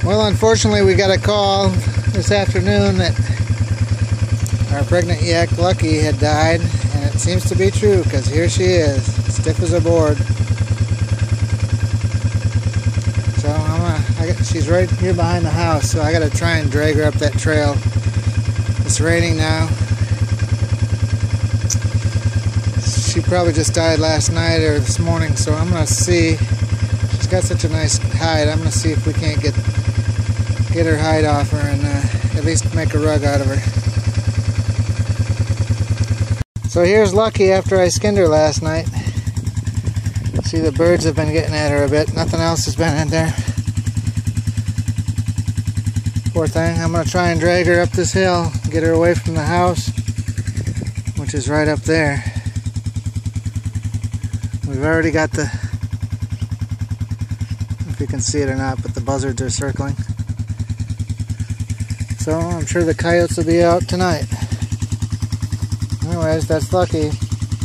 Well, unfortunately, we got a call this afternoon that our pregnant yak Lucky had died, and it seems to be true because here she is, stiff as a board. So she's right here behind the house, so I gotta try and drag her up that trail. It's raining now. She probably just died last night or this morning, so I'm gonna see. She's got such a nice hide. I'm gonna see if we can't get her hide off her and at least make a rug out of her. So here's Lucky after I skinned her last night. See, the birds have been getting at her a bit. Nothing else has been in there. Poor thing. I'm going to try and drag her up this hill, get her away from the house, which is right up there. We've already got the, if you can see it or not, but the buzzards are circling. So I'm sure the coyotes will be out tonight. Anyways, that's Lucky.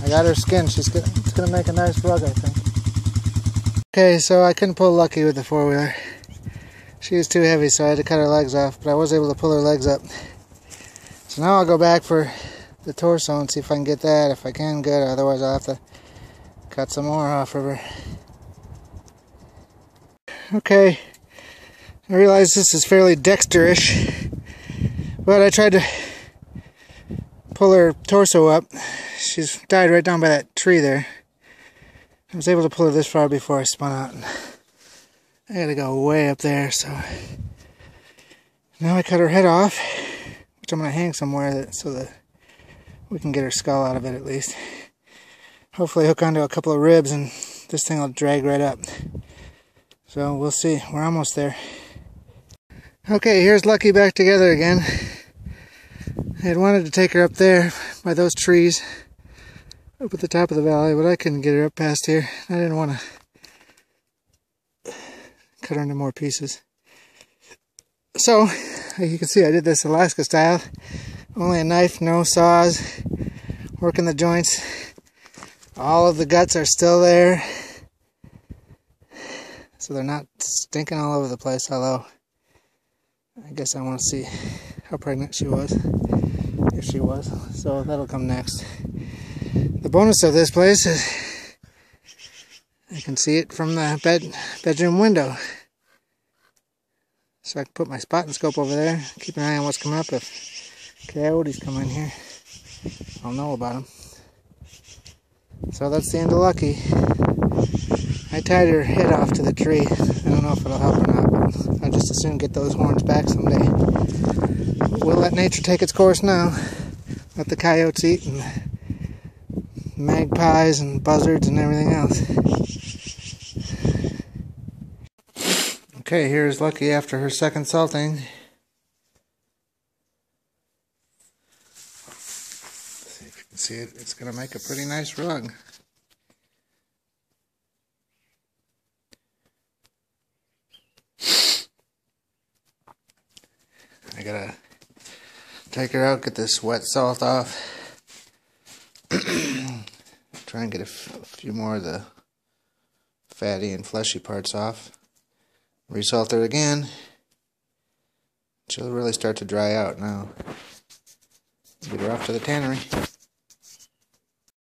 I got her skinned. It's going to make a nice rug, I think. Okay, so I couldn't pull Lucky with the four-wheeler. She was too heavy, so I had to cut her legs off, but I was able to pull her legs up. So now I'll go back for the torso and see if I can get that. If I can, good. Otherwise, I'll have to cut some more off of her. Okay. I realize this is fairly dexterish, but I tried to pull her torso up. She's died right down by that tree there. I was able to pull her this far before I spun out. I gotta go way up there, so now I cut her head off, which I'm gonna hang somewhere so that we can get her skull out of it at least. Hopefully hook onto a couple of ribs and this thing will drag right up. So we'll see. We're almost there. Okay, here's Lucky back together again. I had wanted to take her up there by those trees up at the top of the valley, but I couldn't get her up past here. I didn't want to cut her into more pieces. So, you can see I did this Alaska style. Only a knife, no saws, working the joints. All of the guts are still there, so they're not stinking all over the place, although I guess I want to see how pregnant she was, if she was, so that'll come next. The bonus of this place is I can see it from the bedroom window. So I can put my spotting scope over there, keep an eye on what's coming up. If coyotes come in here, I'll know about them. So that's the end of Lucky. I tied her head off to the tree. I don't know if it'll help or not, but I'll just as soon get those horns back someday. We'll let nature take its course now. Let the coyotes eat, and magpies and buzzards and everything else. Okay, here's Lucky after her second salting. See if you can see it. It's going to make a pretty nice rug. I gotta take her out, get this wet salt off. Try and get a few more of the fatty and fleshy parts off. Resalt her again. She'll really start to dry out now. Get her off to the tannery.